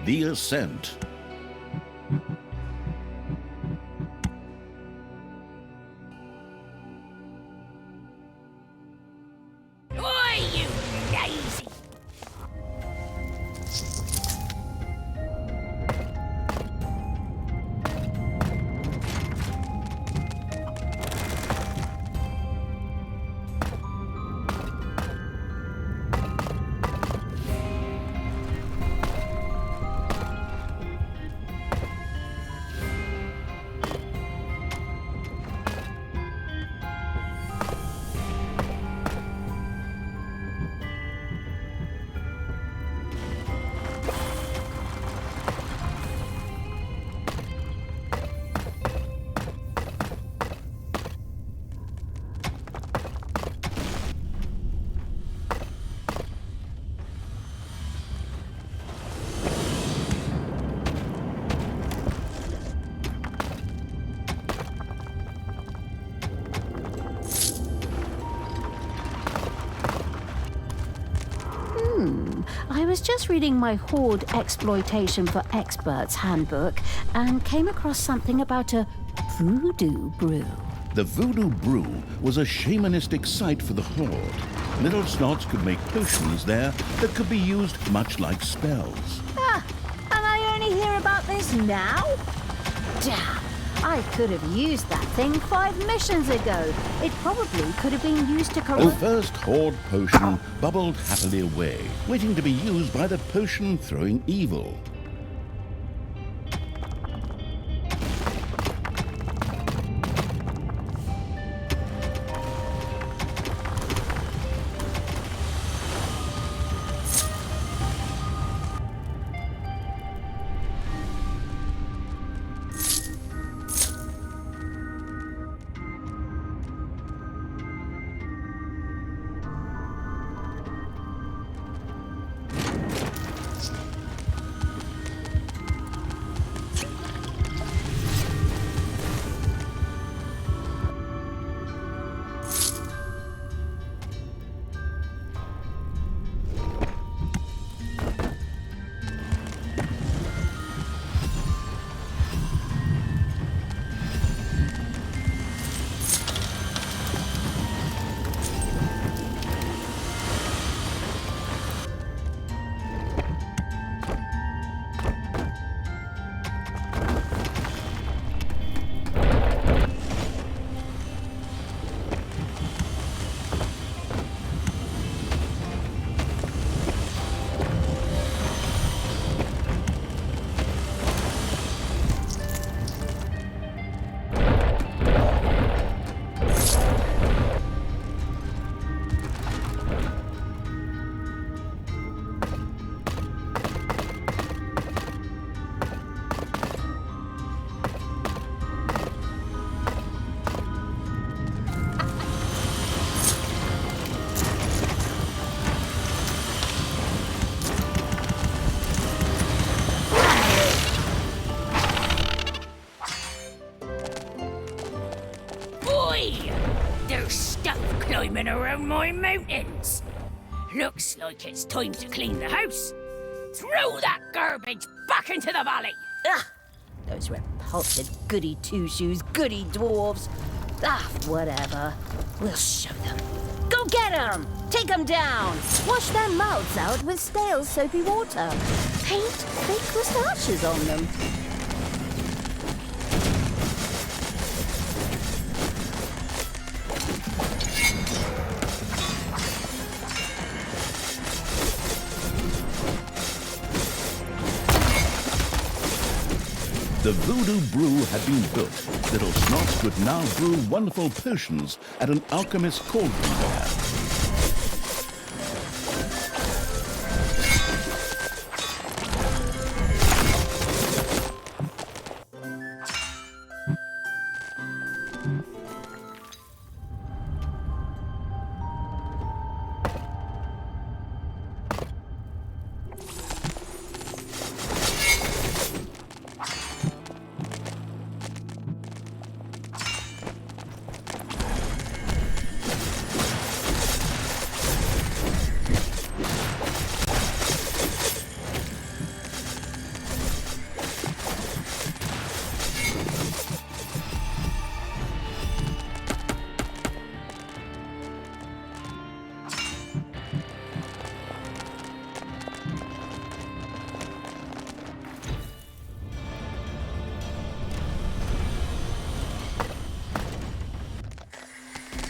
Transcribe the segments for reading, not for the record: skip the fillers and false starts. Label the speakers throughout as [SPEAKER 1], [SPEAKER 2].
[SPEAKER 1] the Ascent.
[SPEAKER 2] Oi, you lazy!
[SPEAKER 3] I was just reading my Horde Exploitation for Experts handbook and came across something about a voodoo brew.
[SPEAKER 1] The Voodoo Brew was a shamanistic site for the Horde. Little Snots could make potions there that could be used much like spells.
[SPEAKER 3] Ah, and I only hear about this now? Damn, I could have used that thing 5 missions ago. It probably could have been used to
[SPEAKER 1] The
[SPEAKER 3] corrupt...
[SPEAKER 1] first Horde potion bubbled happily away, waiting to be used by the potion-throwing evil.
[SPEAKER 2] There's stuff climbing around my mountains. Looks like it's time to clean the house. Throw that garbage back into the valley.
[SPEAKER 3] Ugh, those repulsive goody two-shoes, goody dwarves. Ah, whatever. We'll show them. Go get them! Take them down! Wash their mouths out with stale soapy water. Paint fake moustaches on them.
[SPEAKER 1] The Voodoo Brew had been built. Little Snots could now brew wonderful potions at an alchemist's cauldron there.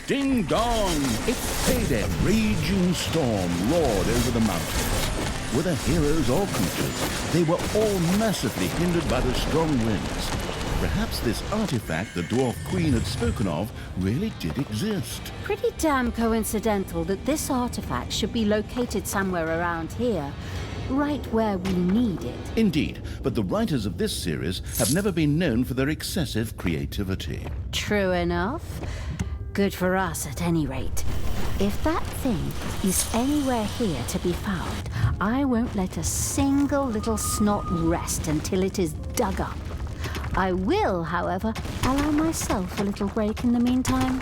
[SPEAKER 1] Ding dong! It's payday. A raging storm roared over the mountains. Whether heroes or creatures, they were all massively hindered by the strong winds. Perhaps this artifact the Dwarf Queen had spoken of really did exist.
[SPEAKER 3] Pretty damn coincidental that this artifact should be located somewhere around here, right where we need it.
[SPEAKER 1] Indeed, but the writers of this series have never been known for their excessive creativity.
[SPEAKER 3] True enough. Good for us, at any rate. If that thing is anywhere here to be found, I won't let a single little snot rest until it is dug up. I will, however, allow myself a little break in the meantime.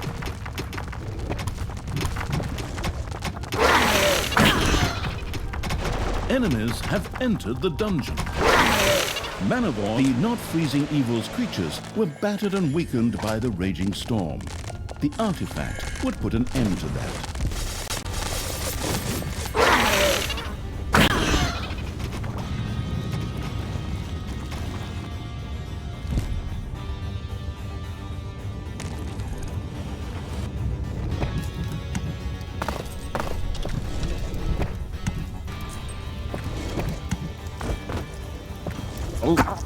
[SPEAKER 1] Enemies have entered the dungeon. Manowar, the not freezing evil's creatures, were battered and weakened by the raging storm. The artifact would put an end to that. Oh.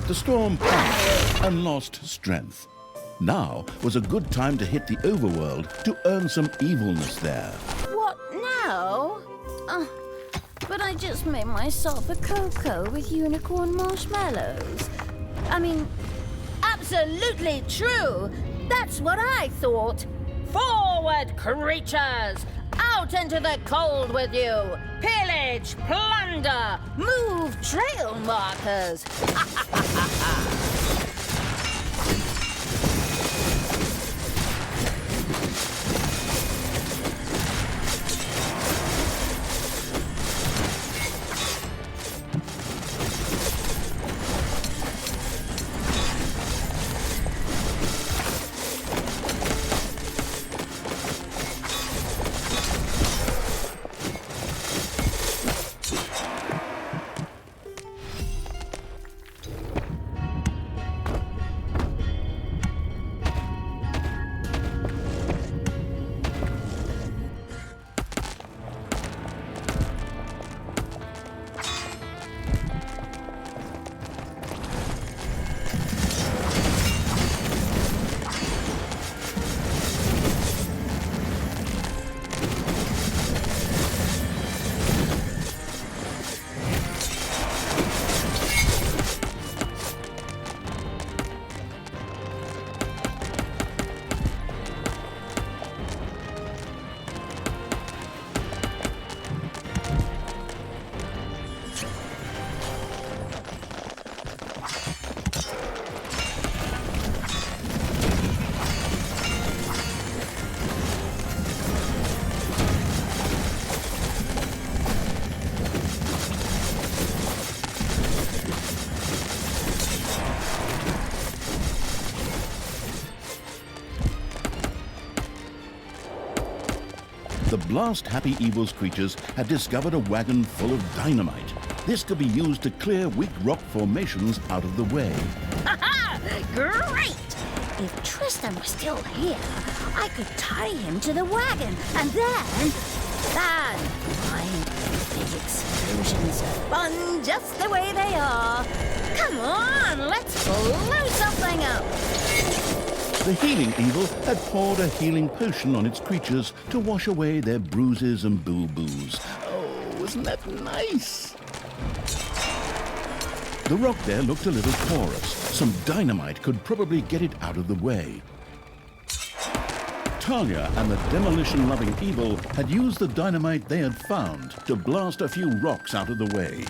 [SPEAKER 1] The storm passed and lost strength. Now was a good time to hit the overworld to earn some evilness there.
[SPEAKER 3] What now? But I just made myself a cocoa with unicorn marshmallows. I mean, absolutely true. That's what I thought. Forward, creatures! Out into the cold with you! Pillage, plunder, move trail markers!
[SPEAKER 1] The blast-happy evil's creatures had discovered a wagon full of dynamite. This could be used to clear weak rock formations out of the way.
[SPEAKER 3] Ha-ha! Great! If Tristan were still here, I could tie him to the wagon, and then... Fine. Big explosions are fun just the way they are. Come on, let's blow something up.
[SPEAKER 1] The healing evil had poured a healing potion on its creatures to wash away their bruises and boo-boos. Oh, isn't that nice? The rock there looked a little porous. Some dynamite could probably get it out of the way. Talia and the demolition-loving evil had used the dynamite they had found to blast a few rocks out of the way.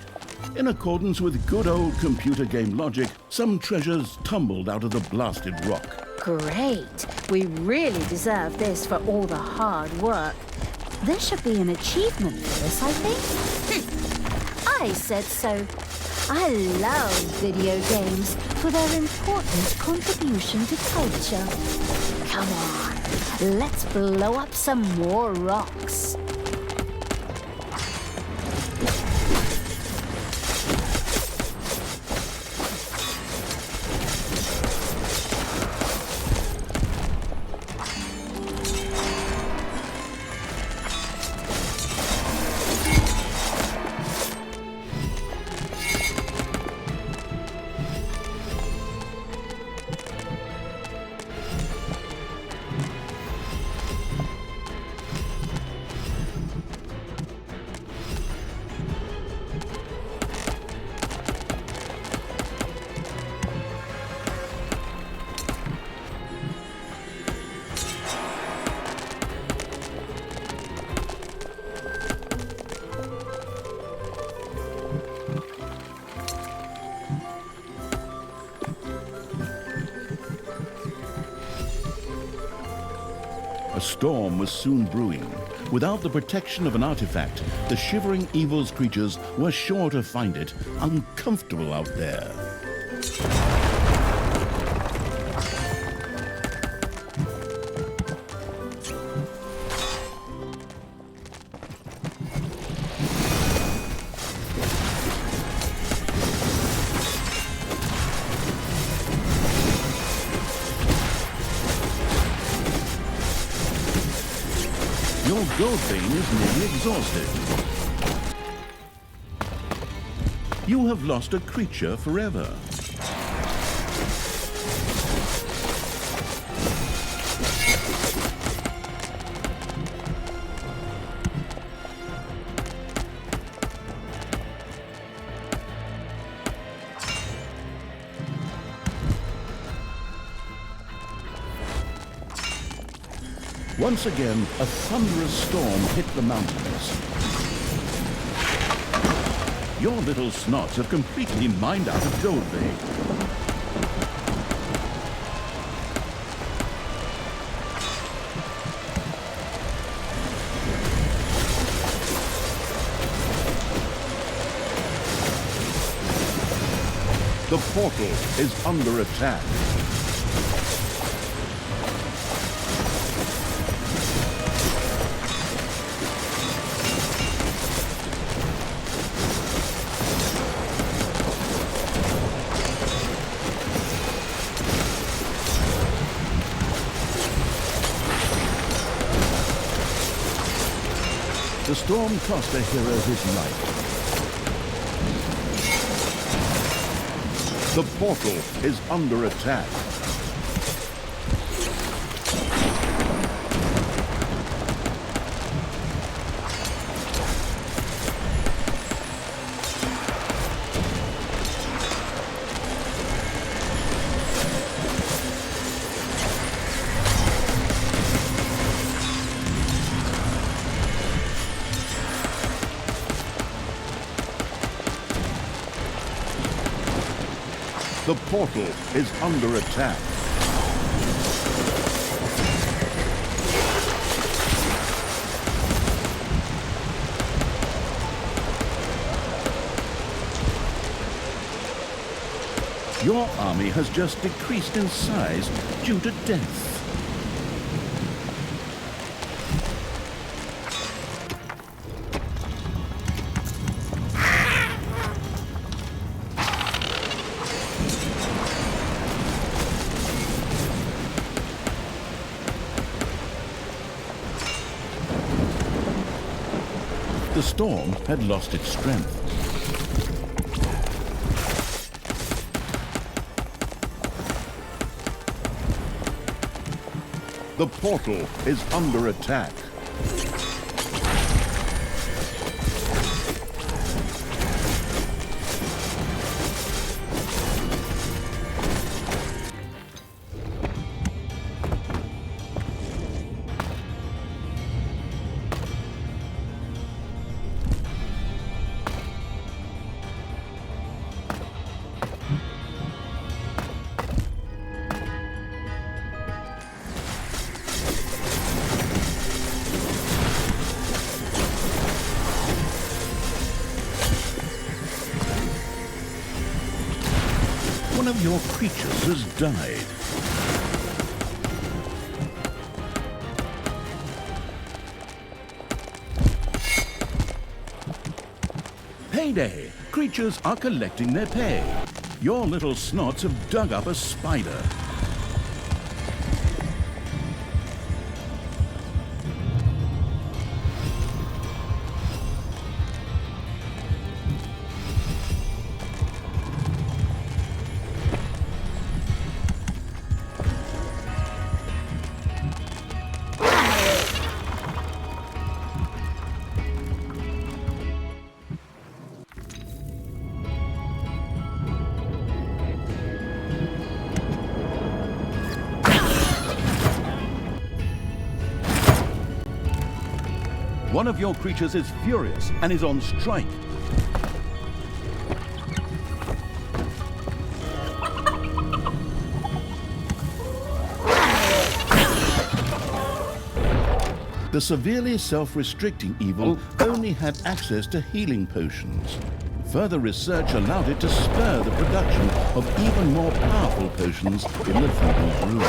[SPEAKER 1] In accordance with good old computer game logic, some treasures tumbled out of the blasted rock.
[SPEAKER 3] Great. We really deserve this for all the hard work. There should be an achievement for this, I think. I said so. I love video games for their important contribution to culture. Come on, let's blow up some more rocks.
[SPEAKER 1] A storm was soon brewing. Without the protection of an artifact, the shivering evil's creatures were sure to find it uncomfortable out there. Your gold vein is nearly exhausted. You have lost a creature forever. Once again, a thunderous storm hit the mountains. Your little snots have completely mined out of gold vein. The portal is under attack. The storm cost a hero his life. The portal is under attack. The portal is under attack. Your army has just decreased in size due to death. The storm had lost its strength. The portal is under attack. of your creatures has died. Payday! Creatures are collecting their pay. Your little snots have dug up a spider. One of your creatures is furious and is on strike. The severely self-restricting evil only had access to healing potions. Further research allowed it to spur the production of even more powerful potions in the voodoo brew.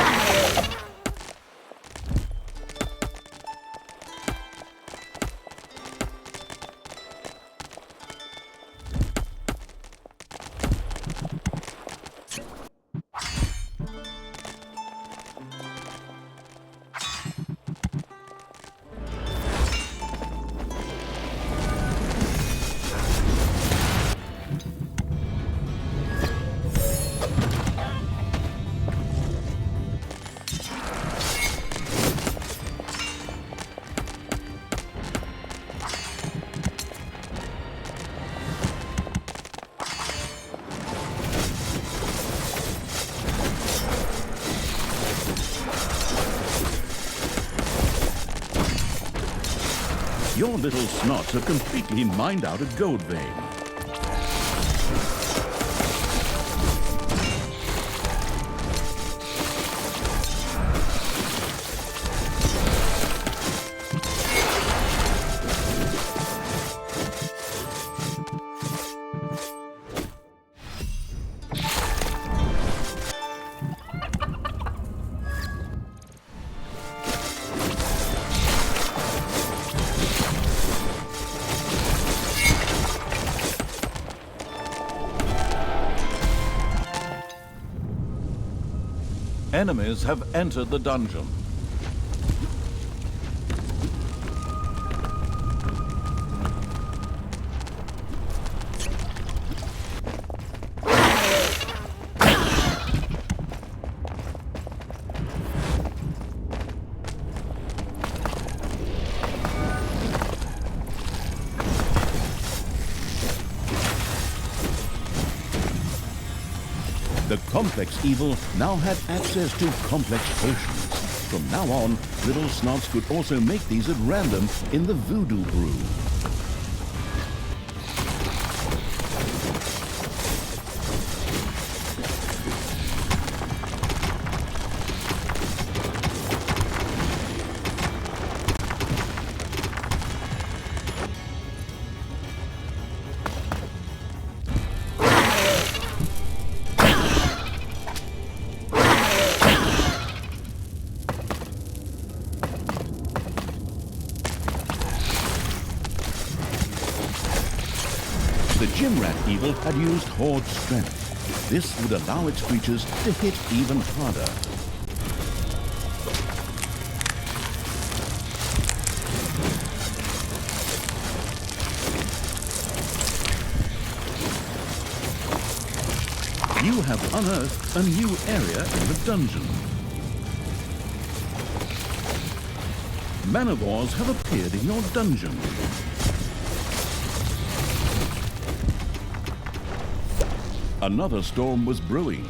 [SPEAKER 1] Your little snots have completely mined out a gold vein.
[SPEAKER 4] Enemies have entered the dungeon.
[SPEAKER 1] The complex evil now had access to complex potions. From now on, little snots could also make these at random in the voodoo brew. The gym rat evil had used horde strength. This would allow its creatures to hit even harder. You have unearthed a new area in the dungeon. Man-o'-wars have appeared in your dungeon. Another storm was brewing.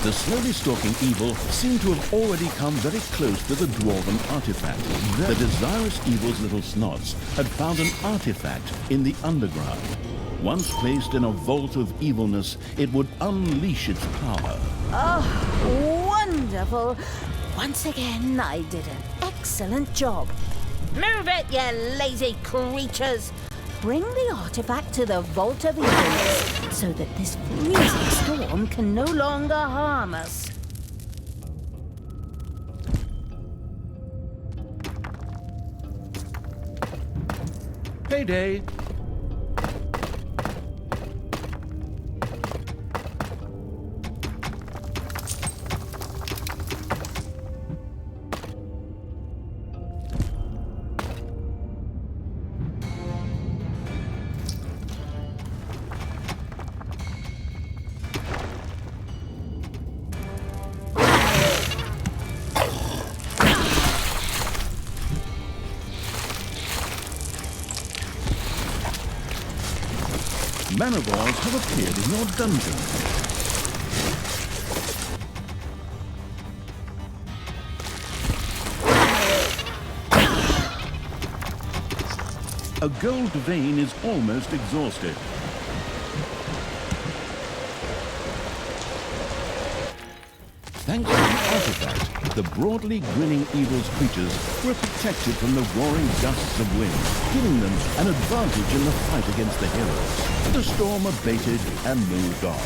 [SPEAKER 1] The slowly stalking evil seemed to have already come very close to the dwarven artifact. The desirous evil's little snots had found an artifact in the underground. Once placed in a vault of evilness, it would unleash its power.
[SPEAKER 3] Oh, wonderful. Once again, I did an excellent job. Move it, you lazy creatures! Bring the artifact to the Vault of Evilness so that this freezing storm can no longer harm us.
[SPEAKER 1] Payday! Manivores have appeared in your dungeon. A gold vein is almost exhausted. Thanks to the artifact, the broadly grinning evil's creatures were protected from the roaring gusts of wind, giving them an advantage in the fight against the heroes. The storm abated and moved on.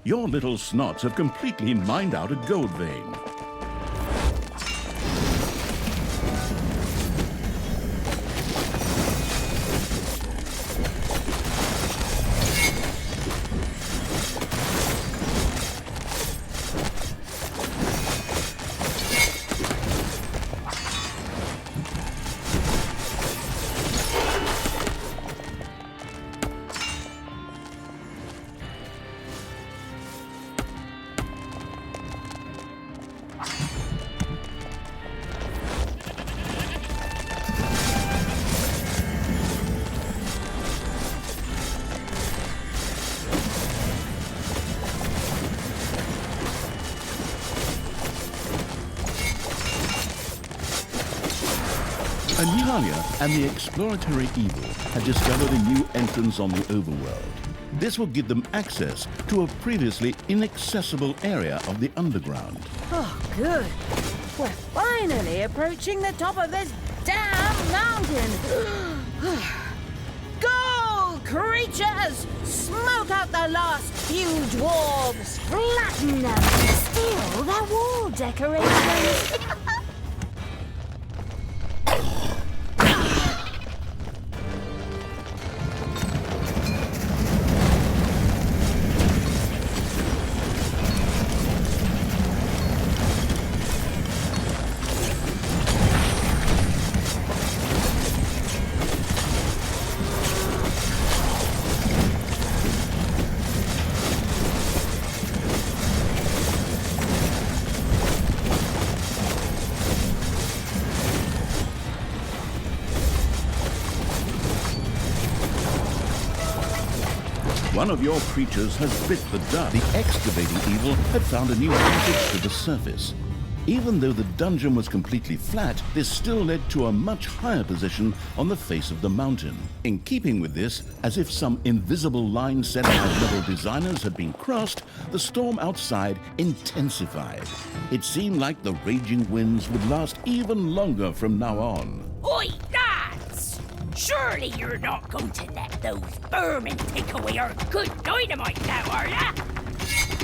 [SPEAKER 1] Your little snots have completely mined out a gold vein. Analia and the exploratory evil had discovered a new entrance on the overworld. This will give them access to a previously inaccessible area of the underground.
[SPEAKER 3] Oh, good. We're finally approaching the top of this damn mountain. Go, creatures! Smoke out the last few dwarves! Flatten them! Steal their wall decorations!
[SPEAKER 1] One of your creatures has bit the dust. The excavating evil had found a new passage to the surface. Even though the dungeon was completely flat, this still led to a much higher position on the face of the mountain. In keeping with this, as if some invisible line sent by level designers had been crossed, the storm outside intensified. It seemed like the raging winds would last even longer from now on.
[SPEAKER 2] Oi, lads! Surely you're not going to let those vermin take away our good dynamite now, are ya?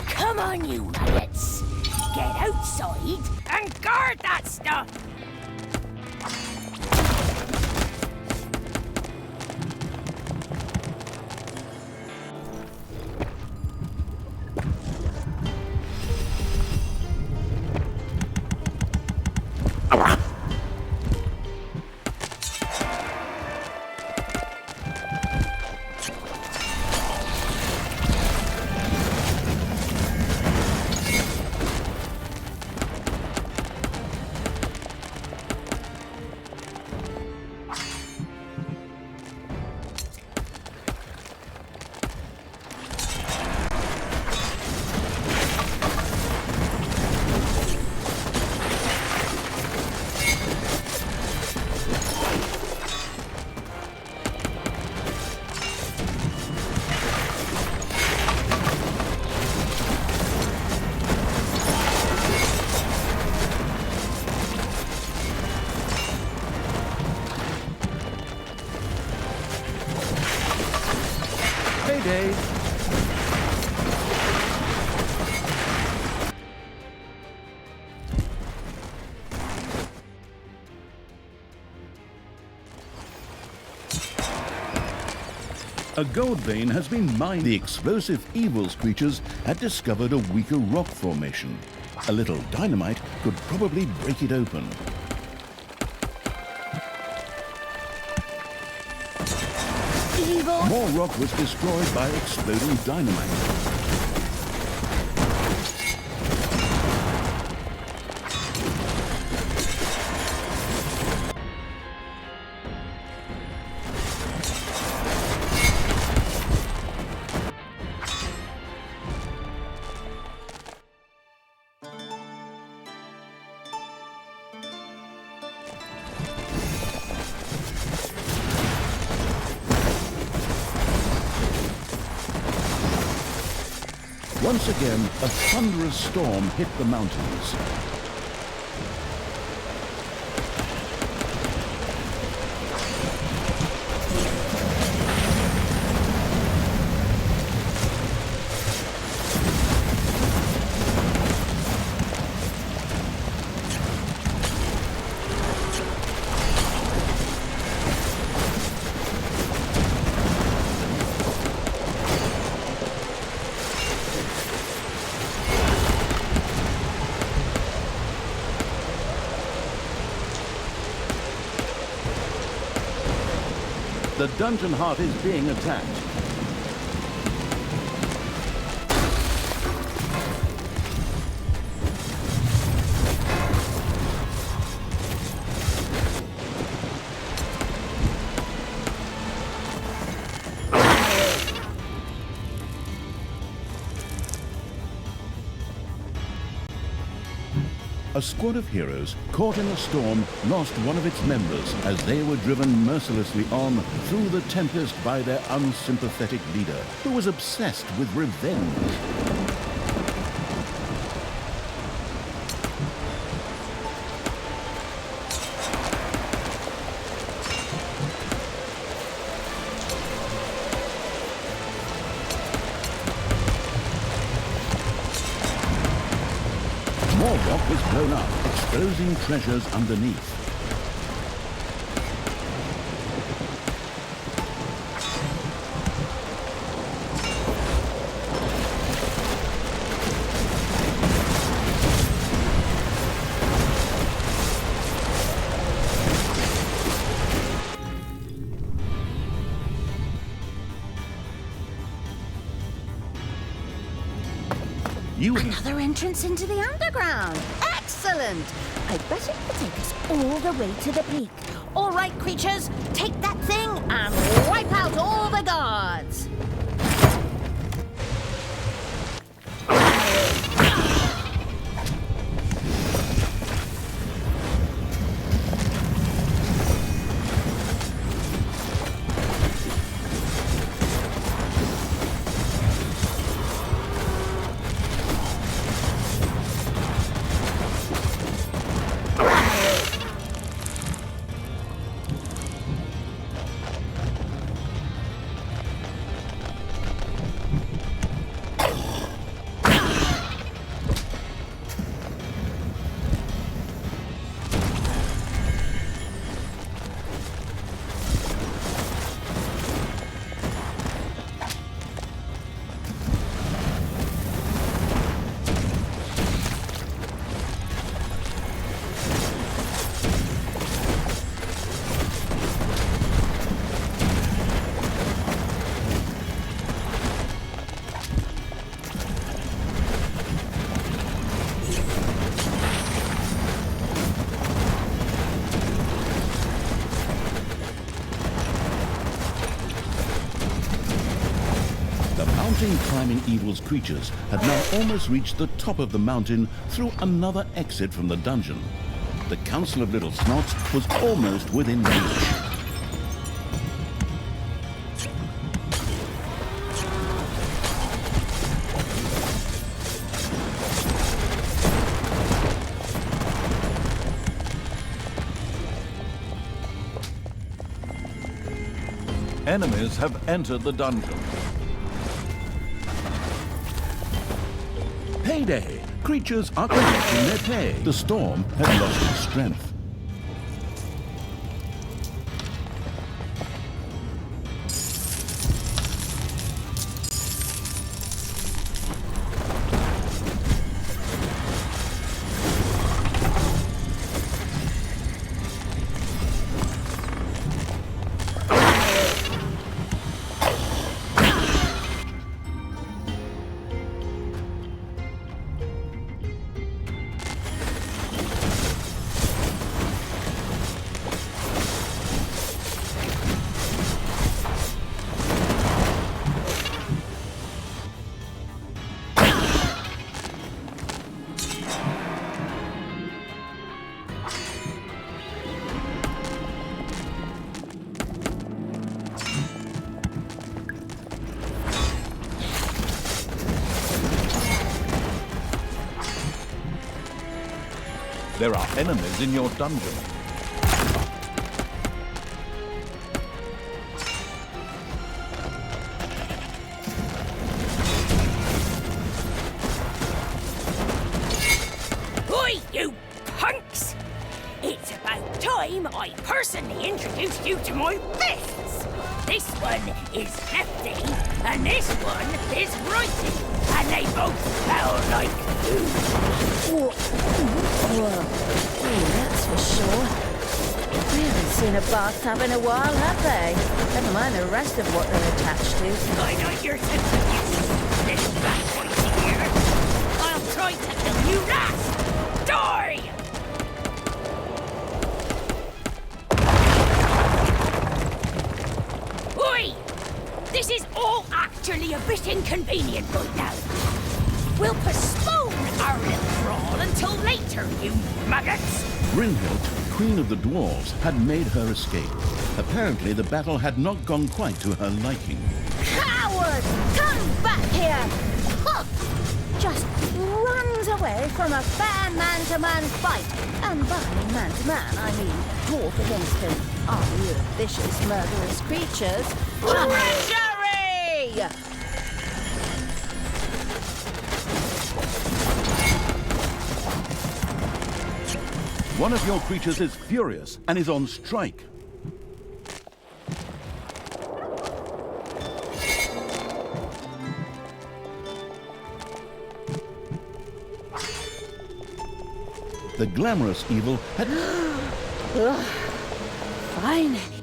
[SPEAKER 2] Come on, you maggots. Get outside and guard that stuff!
[SPEAKER 1] payday. A gold vein has been mined. The explosive evils creatures had discovered a weaker rock formation. A little dynamite could probably break it open.
[SPEAKER 3] Evil!
[SPEAKER 1] More rock was destroyed by exploding dynamite. Once again, a thunderous storm hit the mountains. The dungeon heart is being attacked. A squad of heroes, caught in a storm, lost one of its members as they were driven mercilessly on through the tempest by their unsympathetic leader, who was obsessed with revenge. More rock was blown up, exposing treasures underneath.
[SPEAKER 3] Another entrance into the underground. Excellent! I bet it will take us all the way to the peak. All right, creatures, take that thing and wipe out all the guards.
[SPEAKER 1] Climbing evil's creatures had now almost reached the top of the mountain through another exit from the dungeon. The Council of Little Snots was almost within reach.
[SPEAKER 4] Enemies have entered the dungeon.
[SPEAKER 1] Payday! Creatures are collecting their pay. The storm had lost its strength.
[SPEAKER 4] There are enemies in your dungeon.
[SPEAKER 2] Oi, you punks! It's about time I personally introduced you to my fists! This one is lefty, and this one is righty, and they both smell like food.
[SPEAKER 3] Whoa, that's for sure. We haven't seen a bathtub in a while, have they? Never mind the rest of what they're attached to.
[SPEAKER 2] I know you're sense of you, little black pointy here. I'll try to kill you last! Die! Oi! This is all actually a bit inconvenient right now. We'll postpone our little brawl until later, you maggots!
[SPEAKER 1] Brynhild, Queen of the Dwarves, had made her escape. Apparently, the battle had not gone quite to her liking.
[SPEAKER 3] Coward! Come back here! Huh. Just runs away from a fair man-to-man fight. And by man-to-man, I mean dwarf against an army of vicious, murderous creatures. Treachery!
[SPEAKER 1] One of your creatures is furious and is on strike. The glamorous evil had...
[SPEAKER 3] Finally.